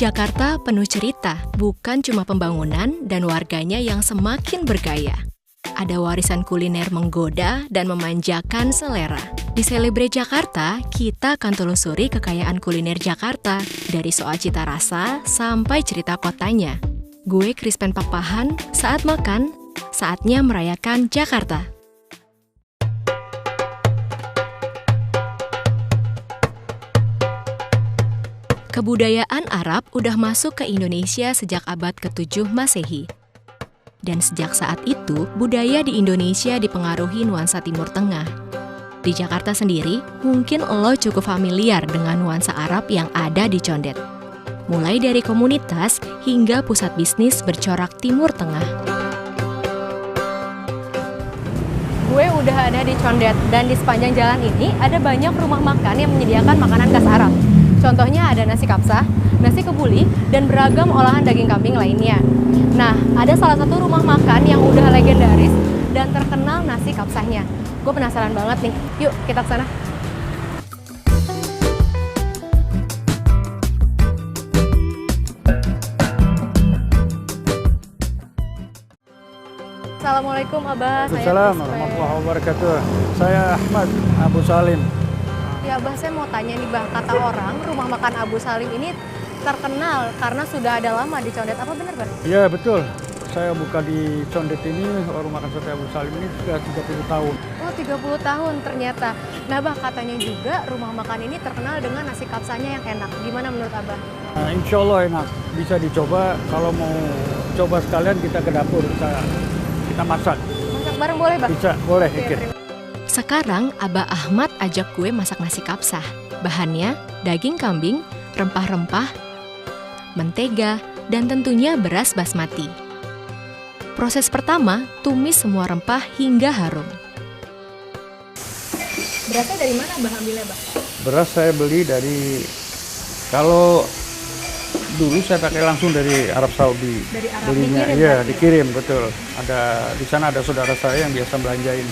Jakarta penuh cerita, bukan cuma pembangunan dan warganya yang semakin bergaya. Ada warisan kuliner menggoda dan memanjakan selera. Di Celebrate Jakarta, kita akan telusuri kekayaan kuliner Jakarta, dari soal cita rasa sampai cerita kotanya. Gue Krispen Pakpahan, saat makan, saatnya merayakan Jakarta. Kebudayaan Arab udah masuk ke Indonesia sejak abad ke-7 Masehi. Dan sejak saat itu, budaya di Indonesia dipengaruhi nuansa Timur Tengah. Di Jakarta sendiri, mungkin lo cukup familiar dengan nuansa Arab yang ada di Condet. Mulai dari komunitas hingga pusat bisnis bercorak Timur Tengah. Gue udah ada di Condet, dan di sepanjang jalan ini ada banyak rumah makan yang menyediakan makanan khas Arab. Contohnya ada nasi kapsah, nasi kebuli, dan beragam olahan daging kambing lainnya. Nah, ada salah satu rumah makan yang udah legendaris dan terkenal nasi kapsahnya. Gue penasaran banget nih. Yuk, kita ke sana. Assalamualaikum Abah. Assalamualaikum warahmatullahi wabarakatuh. Saya Ahmad Abu Salim. Ya Abah, saya mau tanya nih Bang, kata orang rumah makan Abu Salim ini terkenal karena sudah ada lama di Condet. Apa benar Bang? Iya betul. Saya buka di Condet ini, warung makan sate Abu Salim ini sudah 30 tahun. Oh 30 tahun ternyata. Nah Abah, katanya juga rumah makan ini terkenal dengan nasi kapsanya yang enak. Gimana menurut Abah? Nah, insya Allah enak. Bisa dicoba. Kalau mau coba sekalian kita ke dapur. Kita masak. Masak bareng boleh Bang? Bisa, boleh. Oke, sekarang Abah Ahmad ajak gue masak nasi kapsah. Bahannya daging kambing, rempah-rempah, mentega, dan tentunya beras basmati. Proses pertama, tumis semua rempah hingga harum. Berasnya dari mana Abah ambilnya, Bang? Beras saya beli dari, kalau dulu saya pakai langsung dari Arab Saudi. Dari Arab belinya, dikirim? iya dikirim, betul. Ada di sana ada saudara saya yang biasa belanjain.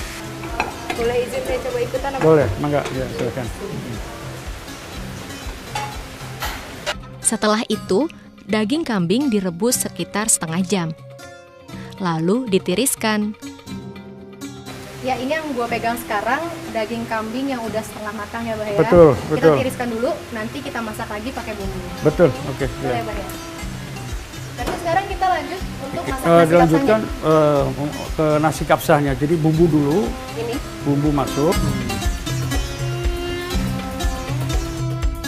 Boleh izin saya coba ikutan apa? Boleh, mangga, ya silakan. Setelah itu, daging kambing direbus sekitar setengah jam. Lalu ditiriskan. Ya, ini yang gue pegang sekarang, daging kambing yang udah setengah matang ya, Bah ya? Betul, kita betul. Kita tiriskan dulu, nanti kita masak lagi pakai bumbu. Betul, oke. Boleh, Ya. Bah ya? Terus sekarang kita lanjut untuk masak nasi Dilanjutkan kapsahnya. ke nasi kapsahnya. Jadi bumbu dulu, Ini. bumbu masuk.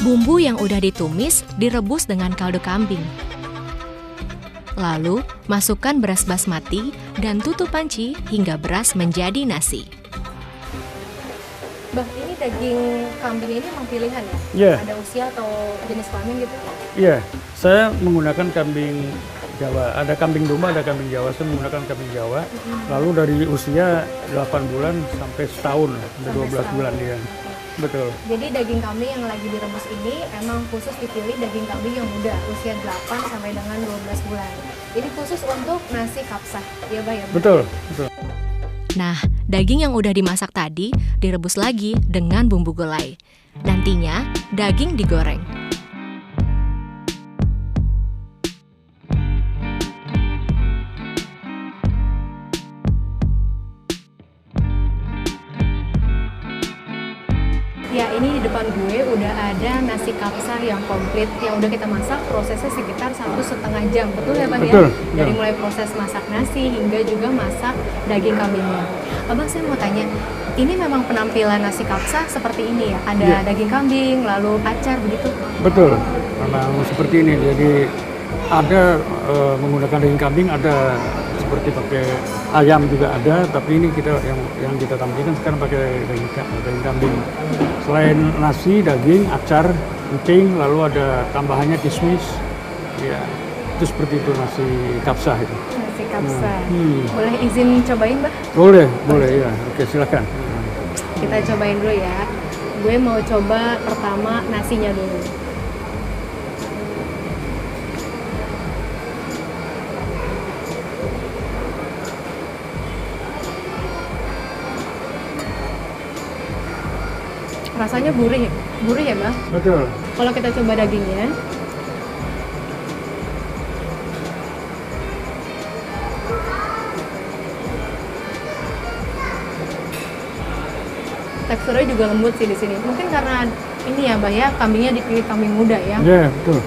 Bumbu yang udah ditumis direbus dengan kaldu kambing. Lalu, masukkan beras basmati dan tutup panci hingga beras menjadi nasi. Bah, ini daging kambing ini memang pilihan ya? Iya. Ada usia atau jenis kelamin gitu? Iya, saya menggunakan kambing Jawa. Ada kambing domba, ada kambing Jawa. Saya menggunakan kambing Jawa. Lalu dari usia 8 bulan sampai setahun, sampai 12 bulan dia. Betul. Jadi daging kambing yang lagi direbus ini emang khusus dipilih daging kambing yang muda, usia 8 sampai dengan 12 bulan. Ini khusus untuk nasi kapsah, ya Bah ya? Betul, betul. Nah, daging yang udah dimasak tadi direbus lagi dengan bumbu gulai. Nantinya, daging digoreng. Ya, ini di depan gue udah ada nasi kapsah yang komplit yang udah kita masak, prosesnya sekitar 1,5 jam. Betul ya, Bang? Betul, Ya? Dari mulai proses masak nasi hingga juga masak daging kambingnya. Abang, saya mau tanya, ini memang penampilan nasi kapsah seperti ini ya? Ada Iya. daging kambing, lalu acar begitu? Betul. Memang seperti ini. Jadi ada menggunakan daging kambing, ada seperti pakai ayam juga ada, tapi ini kita yang kita tampilkan sekarang pakai daging kambing. Selain nasi, daging, acar, emping, lalu ada tambahannya kismis. Ya, itu seperti itu nasi kapsah itu. Nasi kapsah. Boleh izin cobain, Bah? Boleh, boleh ya. Oke, silakan. Kita cobain dulu ya. Gue mau coba pertama nasinya dulu. Rasanya gurih ya, Bang? Betul. Kalau kita coba dagingnya, teksturnya juga lembut sih di sini. Mungkin karena ini ya, Bah ya, kambingnya dipilih kambing muda ya. Iya, betul.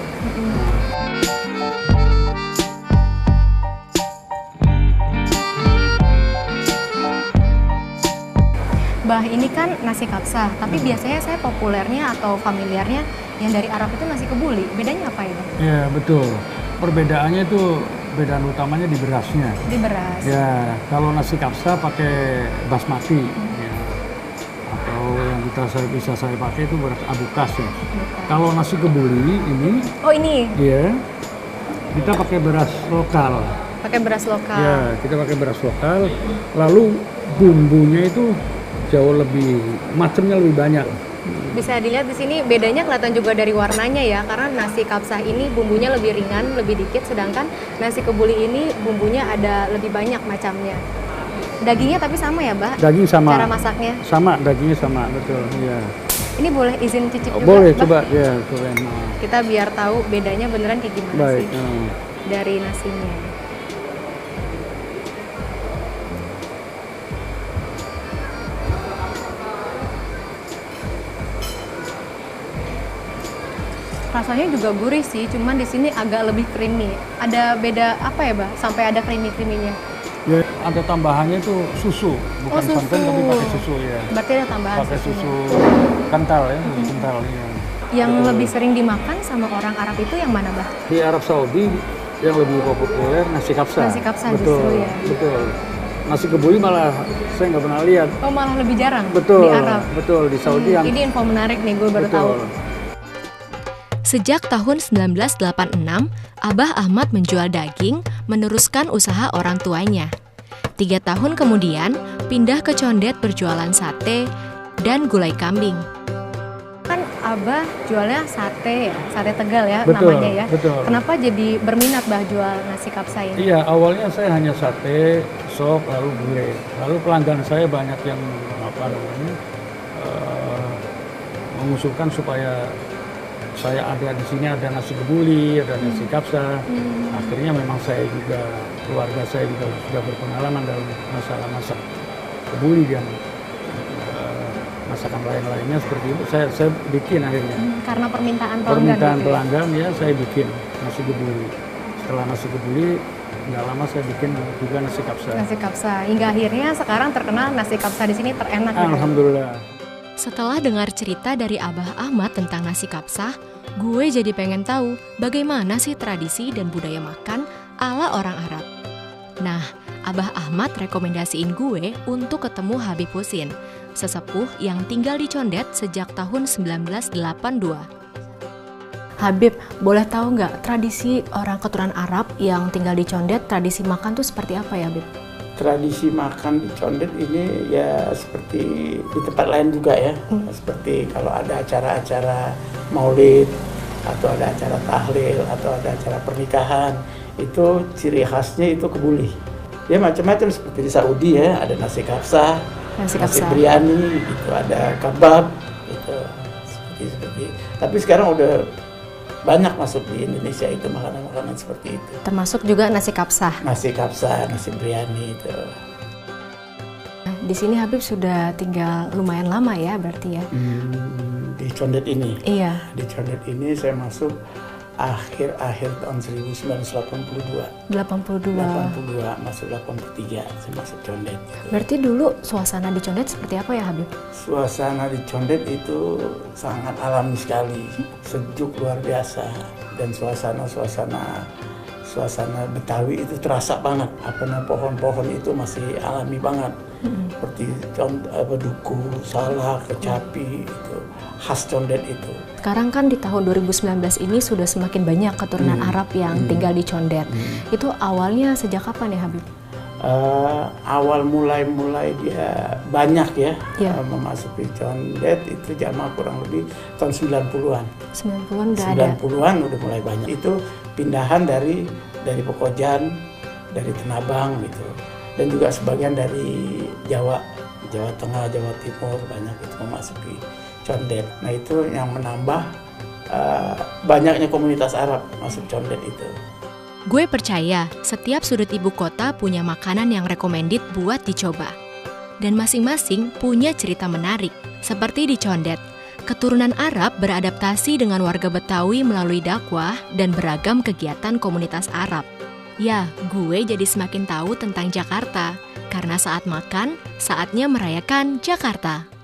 Bah, ini kan nasi kapsa, tapi biasanya saya populernya atau familiarnya yang dari Arab itu nasi kebuli. Bedanya apa ya, Bang? Iya, betul. Perbedaannya itu, perbedaan utamanya di berasnya. Di beras. Ya, kalau nasi kapsa pakai basmati, ya. Atau yang bisa saya pakai itu beras abukas ya. Kalau nasi kebuli ini, Oh ini, ya, kita pakai beras lokal. pakai beras lokal. Ya, kita pakai beras lokal. Lalu bumbunya itu jauh lebih, macamnya lebih banyak. Bisa dilihat di sini bedanya kelihatan juga dari warnanya ya, karena nasi kapsa ini bumbunya lebih ringan, lebih dikit, sedangkan nasi kebuli ini bumbunya ada lebih banyak macamnya. Dagingnya tapi sama ya, Mbak? Daging sama. Cara masaknya? Sama, dagingnya sama, betul. Ya. Ini boleh izin cicip juga? Boleh, Mbak? coba. Ya, coba. Kita biar tahu bedanya beneran kayak gimana Baik. sih dari nasinya. Rasanya juga gurih sih, cuman di sini agak lebih creamy. Ada beda apa ya, Mbak? Sampai ada creamy-creaminya. Ya, ada tambahannya itu susu, bukan susu. santan tapi pakai susu ya. Berarti ada tambahan Pakai susunya. susu kental ya, susu kental ya. Yang Betul. lebih sering dimakan sama orang Arab itu yang mana, Mbak? Di Arab Saudi yang lebih populer nasi kapsa. Nasi kapsa betul, justru ya. Betul. Nasi kebuli malah saya nggak pernah lihat. Oh, malah lebih jarang Betul. di Arab. Betul, di Saudi yang Ini info menarik nih, gue baru tahu. betul. Sejak tahun 1986, Abah Ahmad menjual daging, meneruskan usaha orang tuanya. 3 tahun kemudian, pindah ke Condet berjualan sate dan gulai kambing. Kan Abah jualnya sate ya, sate Tegal ya Betul, namanya ya. betul. Kenapa jadi berminat Bah jual nasi kapsa ini? Iya, awalnya saya hanya sate, sop, lalu gulai. Lalu pelanggan saya banyak yang mengusulkan supaya saya ada di sini, ada nasi kebuli, ada nasi kapsa. Akhirnya memang saya juga, keluarga saya juga sudah berpengalaman dalam masalah masak kebuli dan masakan lain-lainnya seperti itu. Saya bikin akhirnya. Karena permintaan pelanggan. Permintaan gitu ya? pelanggan ya, saya bikin nasi kebuli. Setelah nasi kebuli, nggak lama saya bikin juga nasi kapsa. Nasi kapsa. Hingga akhirnya sekarang terkenal nasi kapsa di sini terenak. gitu ya? Alhamdulillah. Setelah dengar cerita dari Abah Ahmad tentang nasi kapsa, gue jadi pengen tahu bagaimana sih tradisi dan budaya makan ala orang Arab. Nah, Abah Ahmad rekomendasiin gue untuk ketemu Habib Husin, sesepuh yang tinggal di Condet sejak tahun 1982. Habib, boleh tahu nggak tradisi orang keturunan Arab yang tinggal di Condet, tradisi makan tuh seperti apa ya, Habib? Tradisi makan di Condet ini ya seperti di tempat lain juga ya. Seperti kalau ada acara-acara maulid, atau ada acara tahlil, atau ada acara pernikahan, itu ciri khasnya itu kebuli. Ya macam-macam seperti di Saudi ya, ada nasi kapsa, nasi biryani, gitu, ada kebab, gitu, seperti. Tapi sekarang udah banyak masuk di Indonesia itu makanan-makanan seperti itu. Termasuk juga nasi kapsa. Nasi kapsa, nasi biryani itu. Di sini Habib sudah tinggal lumayan lama ya berarti ya? Di Condet ini? Iya. Di Condet ini saya masuk akhir tahun 1982. 82. Masuk 83, saya masuk Condet. Berarti dulu suasana di Condet seperti apa ya Habib? Suasana di Condet itu sangat alami sekali, sejuk luar biasa, dan suasana Betawi itu terasa banget. Pohon-pohon itu masih alami banget, seperti duku, salak, kecapi, itu khas Condet itu. Sekarang kan di tahun 2019 ini sudah semakin banyak keturunan Arab yang tinggal di Condet. Itu awalnya sejak kapan ya Habib? Awal mulai dia banyak ya, memasuki Condet itu jamaah kurang lebih tahun 90-an. 90-an udah ada? 90-an udah mulai banyak. Itu pindahan dari Pekojan, dari Tenabang gitu. Dan juga sebagian dari Jawa Tengah, Jawa Timur banyak itu memasuki Condet. Nah itu yang menambah banyaknya komunitas Arab masuk Condet itu. Gue percaya setiap sudut ibu kota punya makanan yang recommended buat dicoba. dan masing-masing punya cerita menarik. Seperti di Condet, keturunan Arab beradaptasi dengan warga Betawi melalui dakwah dan beragam kegiatan komunitas Arab. Ya, gue jadi semakin tahu tentang Jakarta, karena saat makan, saatnya merayakan Jakarta.